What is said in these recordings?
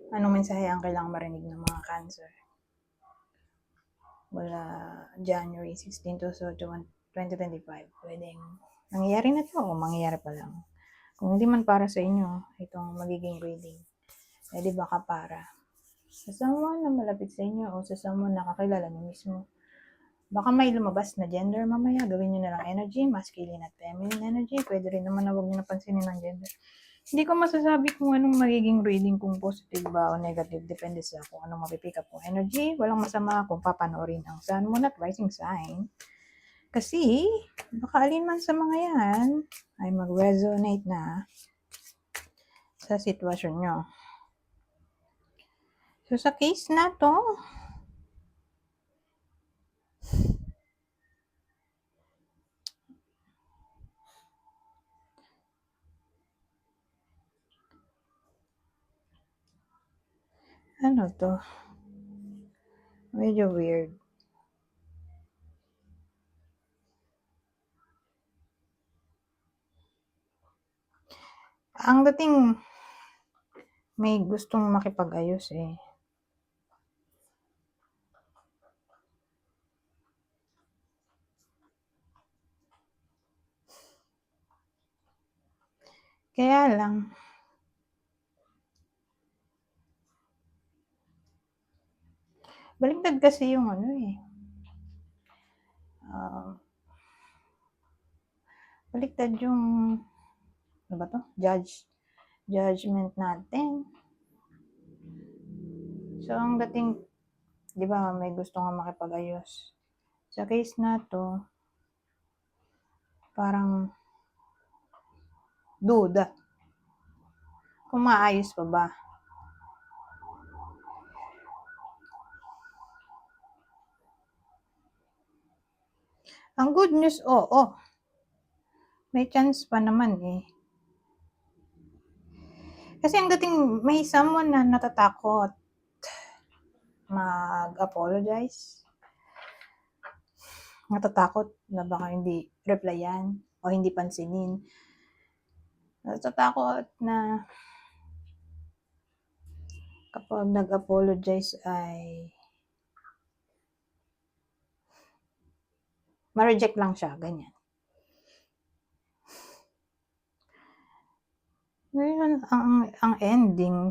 Anong mensahe ang kailangang marinig ng mga Cancer? Mula January 16 to 2025. Pwedeng nangyayari na to o mangyayari pa lang. Kung hindi man para sa inyo, itong magiging reading, di baka para sa someone na malapit sa inyo o sa someone na kakilala niyo mismo. Baka may lumabas na gender mamaya, gawin nyo na lang energy, masculine at feminine energy. Pwede rin naman na huwag nyo napansinin ng gender. Hindi ko masasabi kung anong magiging reading, kung positive ba o negative. Depende sa kung anong mapipick up kong energy. Walang masama kung papanoorin ang sun, moon at rising sign. Kasi, baka alin man sa mga yan ay mag-resonate na sa sitwasyon nyo. So, sa case na to, ano to? Medyo weird. Ang dating may gustong makipag-ayos eh. Kaya lang, baliktad kasi yung ano eh. Baliktad yung, ano ba to? Judgment natin. So, ang dating, di ba, may gusto nga makipag-ayos. Sa case na to, parang duda. Kung maayos pa ba. Ang good news, oo. May chance pa naman eh. Kasi ang dating may someone na natatakot mag-apologize. Natatakot na baka hindi replyan o hindi pansinin. Natatakot na kapag nag-apologize ay ma-reject lang siya, ganyan. Ngayon, ang ending,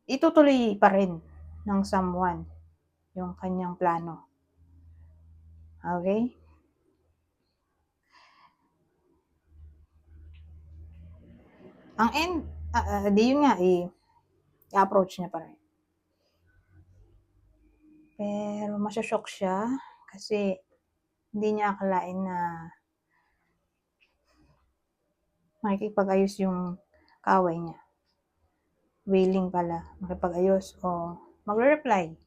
itutuloy pa rin ng someone yung kanyang plano. Okay? Ang end, di yun nga i-approach niya pa rin. Pero masyashock siya kasi hindi niya akalain na makikipag-ayos yung kaway niya. Willing pala makipag-ayos o magre-reply.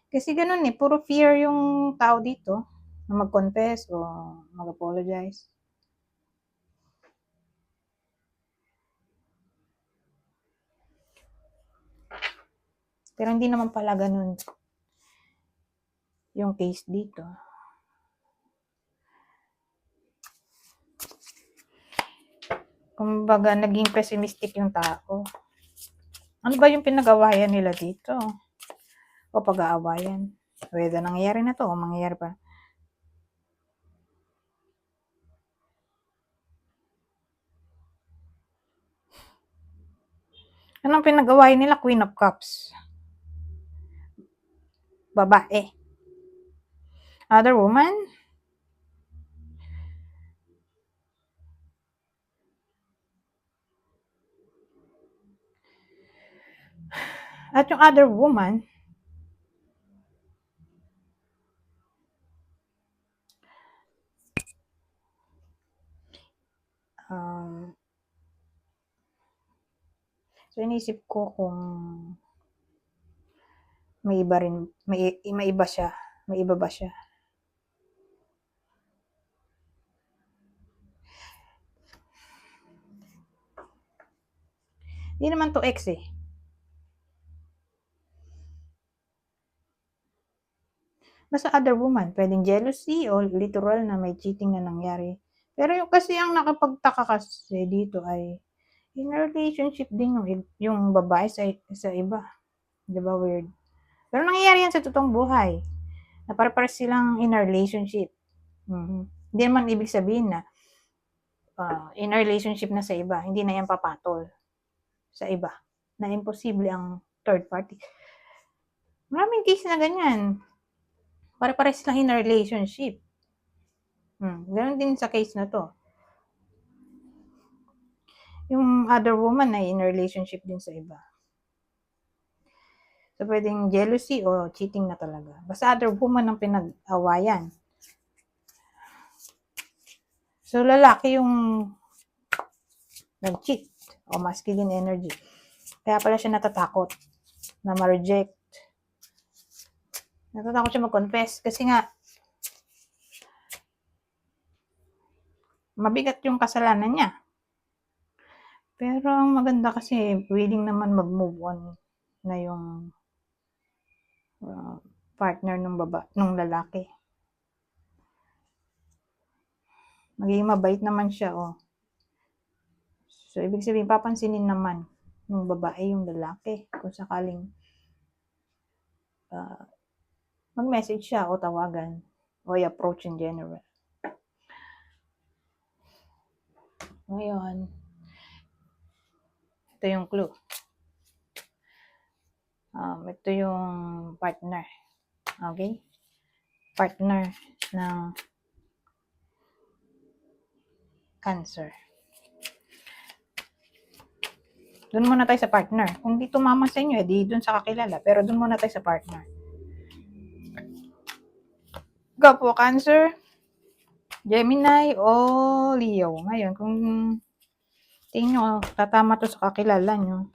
Kasi ganun eh, puro fear yung tao dito na mag-confess o mag-apologize. Pero hindi naman pala ganun yung case dito. Kumbaga, naging pessimistic yung tao. Ano ba yung pinag-awayan nila dito? O pag-aawayan? Whether nangyayari na to o mangyayari pa. Anong pinag-awayan nila? Queen of Cups. Babae. Other woman? At yung other woman, so inisip ko kung may iba rin, may iba siya, may iba ba siya? Hindi naman to ex eh. Basta other woman, pwedeng jealousy o literal na may cheating na nangyari. Pero yung kasi ang nakapagtaka kasi dito ay in a relationship din yung babae sa iba. 'Di ba weird? Pero nangyayari yan sa totoong buhay. Na para silang in a relationship. Hindi naman ibig sabihin na in a relationship na sa iba, hindi na yan papatol sa iba. Na imposible ang third party. Maraming case na ganyan. Para silang in a relationship. Ganon din sa case na to. Yung other woman ay in a relationship din sa iba. So, pwedeng jealousy o cheating na talaga. Basta other woman ang pinag-awayan. So, lalaki yung nag-cheat o masculine energy. Kaya pala siya natatakot na ma-reject. Natatakot siya mag-confess kasi nga mabigat yung kasalanan niya. Pero ang maganda kasi willing naman mag-move on na yung partner nung lalaki. Magiging mabait naman siya, So, ibig sabihin, papansinin naman ng babae yung lalaki kung sakaling mag-message siya o tawagan o i-approach in general. Ngayon, ito yung clue. Ito yung partner. Okay? Partner ng Cancer. Doon muna tayo sa partner. Kung di tumama sa inyo, di doon sa kakilala. Pero doon muna tayo sa partner. Go po, Cancer, Gemini o Leo. Ngayon, kung tingin nyo, tatama to sa kakilala nyo.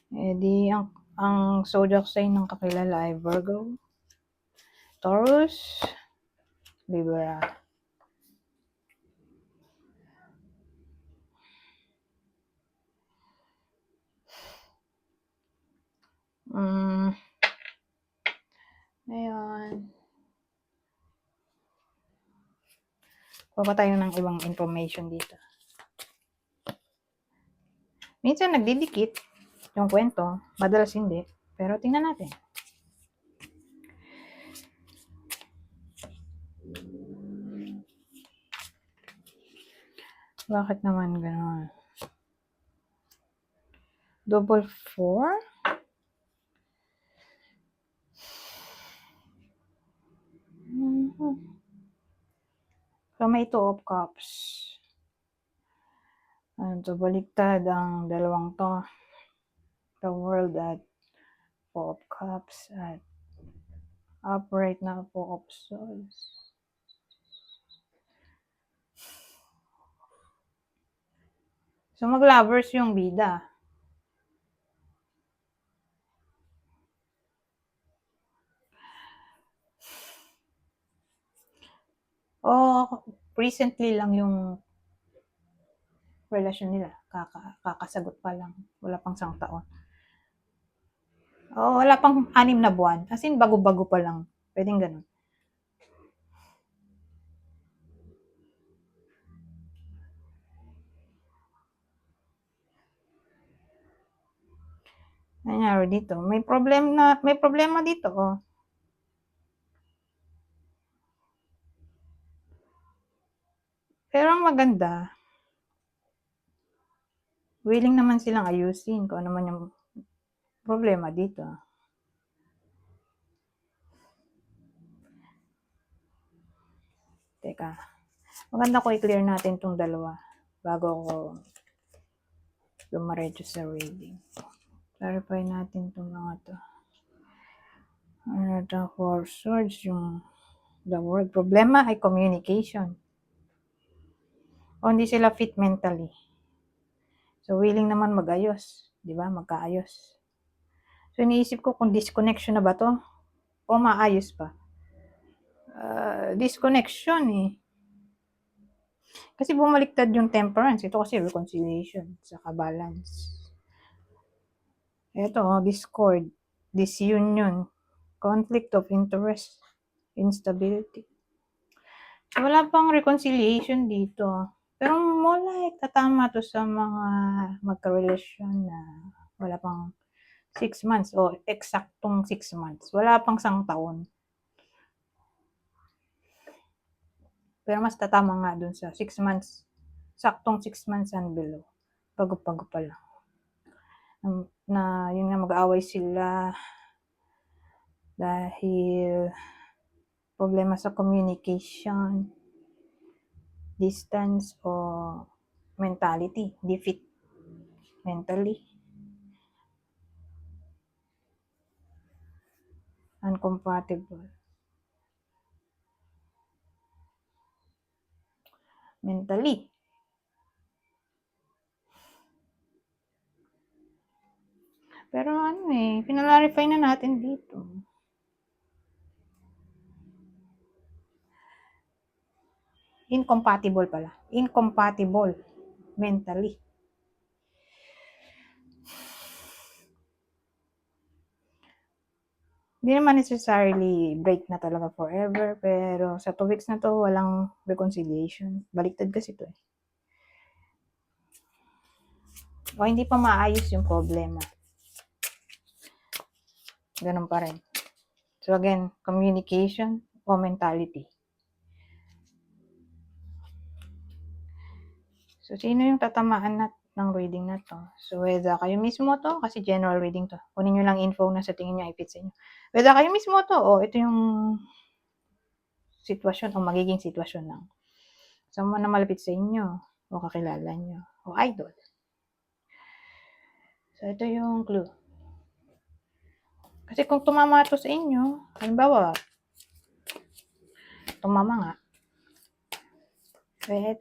Di ang zodiac sign ng kakilala ay Virgo, Taurus, Libra. Ngayon, baba tayo ng ibang information dito. Minsan nagdidikit yung kwento, madalas hindi. Pero tingnan natin. Bakit naman gano'n? Double 4? So, may 2 of Cups. So, baliktad ang dalawang to. The World at 4 of Cups at upright na 4 of Swords. So, mag-lovers yung bida. Recently lang yung relasyon nila. Kakasagot pa lang. Wala pang 1 taon. Wala pang 6 na buwan. As in, bago-bago pa lang. Pwedeng ganun. Nangyari dito. May problema dito, Pero ang maganda, willing naman silang ayusin kung ano man yung problema dito. Teka. Maganda ko i-clear natin itong dalawa bago ako dumaretso sa reading. Clarify natin itong mga to. The 4 Swords, yung the word. Problema ay communication. O hindi sila fit mentally. So, willing naman mag-ayos. Di ba? Magkaayos. So, iniisip ko kung disconnection na ba to o maayos pa. Disconnection Kasi bumaliktad yung temperance. Ito kasi reconciliation, saka balance. Ito, discord, disunion, conflict of interest, instability. Wala pang reconciliation dito. Pero more like tatama to sa mga magkarelasyon na wala pang 6 months o eksaktong 6 months. Wala pang 1 taon. Pero mas tatama nga dun sa 6 months, saktong 6 months and below. Bago-bago pa lang. Na yun nga mag-aaway sila dahil problema sa communication, distance, o mentality, defeat mentally, uncompatible mentally. Pero pinararify na natin dito. Incompatible pala. Incompatible mentally. Hindi naman necessarily break na talaga forever, pero sa 2 weeks na to, walang reconciliation. Baliktad kasi to eh. O hindi pa maayos yung problema. Ganun pa rin. So again, communication o mentality. So sino yung tatamaan ng reading na to? So whether kayo mismo to, kasi general reading to. Kunin nyo lang info na sa tingin nyo i-fit sa inyo. Whether kayo mismo to o ito yung sitwasyon o magiging sitwasyon ng someone na malapit sa inyo o kakilala nyo o idol. So ito yung clue. Kasi kung tumama to sa inyo, halimbawa, tumama nga, eh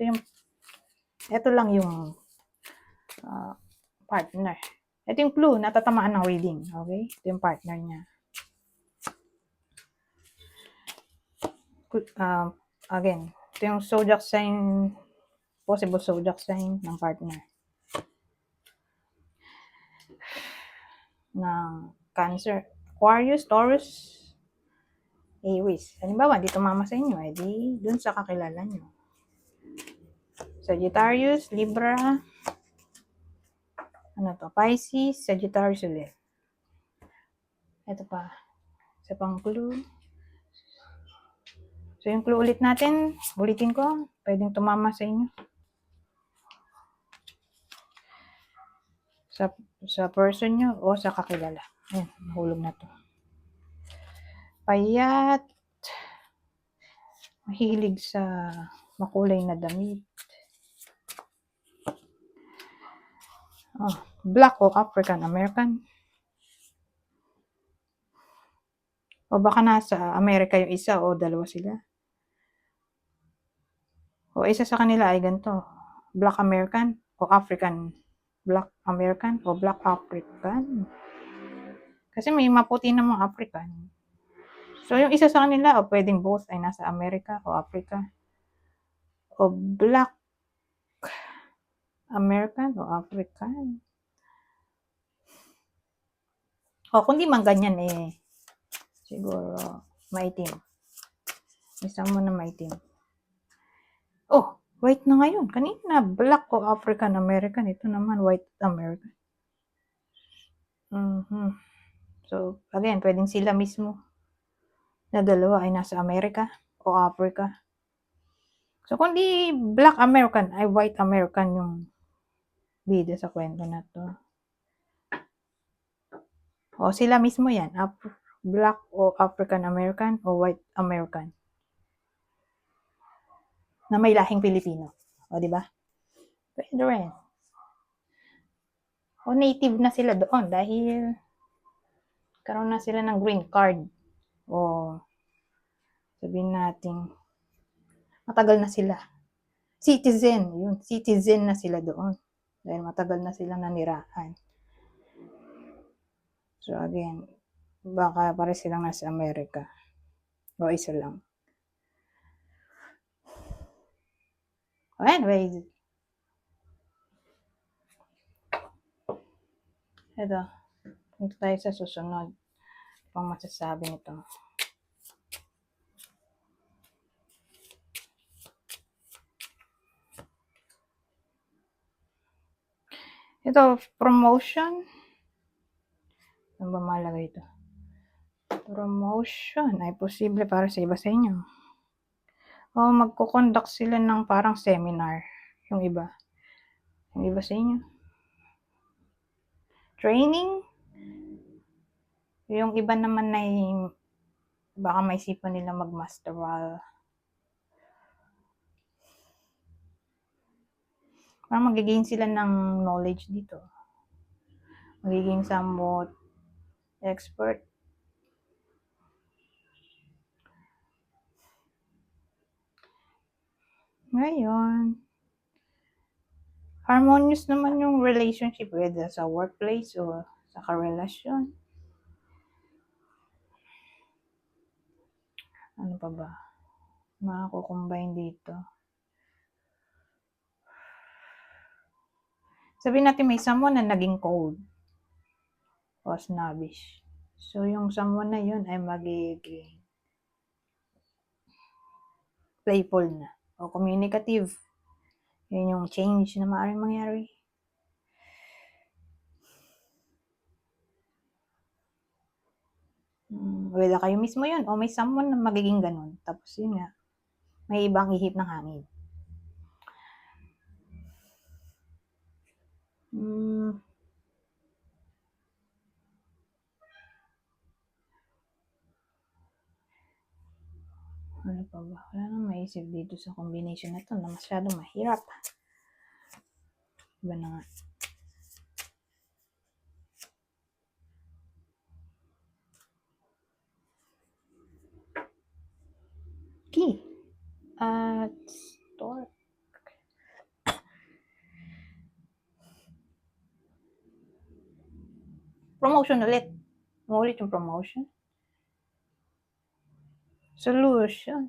ito lang yung partner. Ito yung clue, natatamaan ng reading. Okay? Ito yung partner niya. Again, ito yung zodiac sign, possible zodiac sign ng partner. Ng Cancer, Aquarius, Taurus, Aries. Halimbawa, di tumama sa inyo, di dun sa kakilala nyo. Sagittarius, Libra, Pisces, Sagittarius ulit. Ito pa, isa pang clue. So yung clue ulit natin, ulitin ko, pwedeng tumama sa inyo. Sa person nyo o sa kakilala. Ayan, mahulog na to. Payat, mahilig sa makulay na damit. Black o African American. O baka nasa Amerika yung isa o dalawa sila. O isa sa kanila ay ganito, Black American o African. Black American o Black African. Kasi may maputi namang African. So yung isa sa kanila o pwedeng both ay nasa Amerika o Africa. O Black American o African. O kung di man ganyan siguro maitim. Isa mo na maitim. Oh, white na ngayon. Kanina Black o African American. Ito naman white American. So again, pwedeng sila mismo na dalawa ay nasa Amerika o Africa. So kung di Black American ay white American yung bida sa kwento na to. O sila mismo yan, Black o African American o white American. Na may lahing Pilipino. O di ba? Pwede rin. O native na sila doon dahil karoon na sila ng green card. O sabihin natin matagal na sila. Citizen na sila doon. Dahil matagal na sila nanirahan. So again, baka pare silang nasa Amerika. O isa lang. Anyway, ito. Punta tayo sa susunod. Pang masasabi nito. Ito, promotion. Ano ba malagay ito? Promotion ay posible para sa iba sa inyo. O magko-conduct sila ng parang seminar. Yung iba. Yung iba sa inyo. Training. Yung iba naman ay baka maisipan nila mag-masteral. Parang mag-gain sila ng knowledge dito. Magiging somewhat expert. Ngayon, harmonious naman yung relationship whether sa workplace o sa karelasyon. Ano pa ba? Makakukombine dito. Sabihin natin may someone na naging cold o snobbish. So, yung someone na yun ay magiging playful na o communicative. Yun yung change na maaaring mangyari. Whether kayo mismo yun o may someone na magiging ganun. Tapos yun nga, may ibang ihip ng hangin. Ano pa ba? Wala nang maisip dito sa combination na to na masyadong mahirap. Iba na nga. Key. At store. Promotion ulit. Umulit yung promotion. Solution.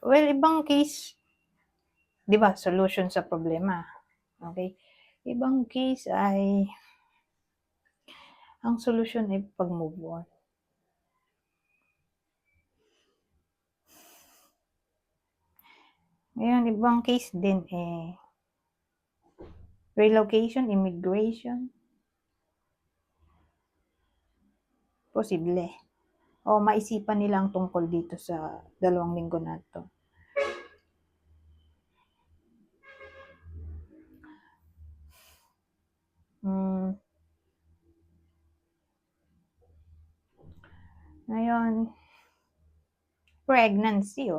Well, ibang case, di ba, solution sa problema. Okay? Ibang case ay, ang solution ay pag-move on. Ngayon, ibang case din relocation, immigration. Posible. O maisipan nila ang tungkol dito sa 2 linggo na to. Ngayon, pregnancy,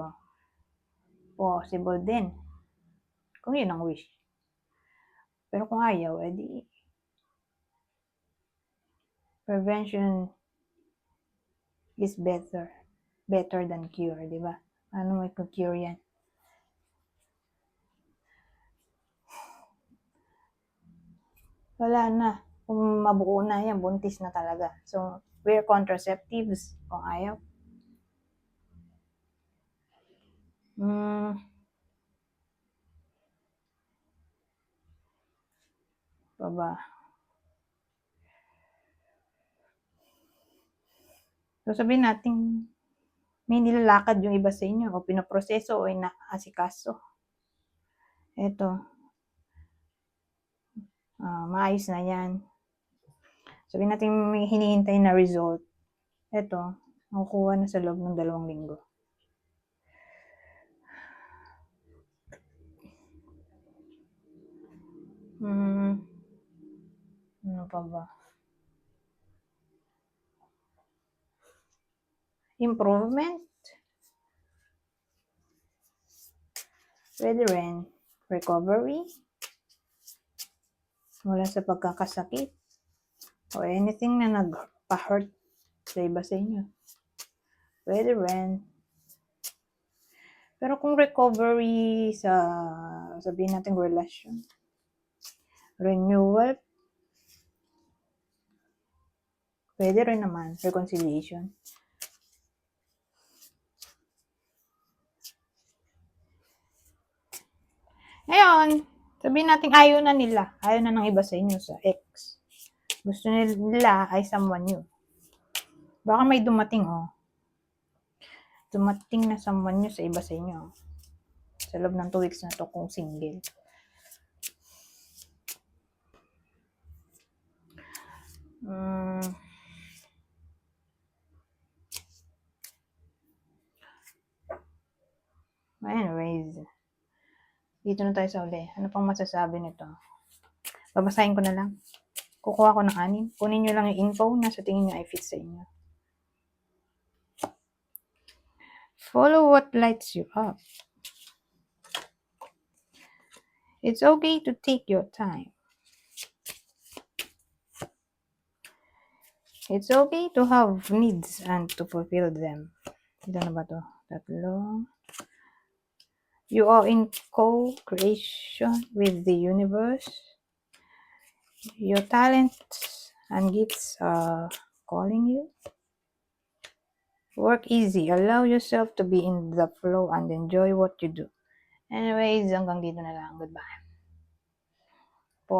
possible din. Kung yun ang wish. Pero kung ayaw, edi prevention is better. Better than cure, di ba? Ano may cure yan? Wala na. Kung mabuo na yan, buntis na talaga. So, wear contraceptives kung ayaw. Baba. So, sabihin natin, may nilalakad yung iba sa inyo o pinoproseso o inaasikaso. Ito. Maayos na yan. Sabihin natin may hinihintay na result. Ito, makukuha na sa loob ng 2 linggo. Ano pa ba? Improvement. Pwede rin. Recovery. Mula sa pagkakasakit. O anything na nagpa-hurt sa iba sa inyo. Pwede rin. Pero kung recovery sa, sabihin natin, relasyon. Renewal. Pwede rin naman. Reconciliation. Ngayon, sabihin natin ayaw na nila. Ayaw na ng iba sa inyo sa ex. Gusto nila ay someone new. Baka may dumating, Dumating na someone new sa iba sa inyo. Sa loob ng 2 weeks na to kung single. Anyways, dito na tayo sa uli. Ano pang masasabi nito? Babasahin ko na lang. Kukuha ko ng 6. Kunin nyo lang yung info na sa tingin nyo ay fit sa inyo. Follow what lights you up. It's okay to take your time. It's okay to have needs and to fulfill them. Ito na ba to? 3. You are in co-creation with the universe. Your talents and gifts are calling you. Work easy. Allow yourself to be in the flow and enjoy what you do. Anyways, hanggang dito na lang. Goodbye. Po.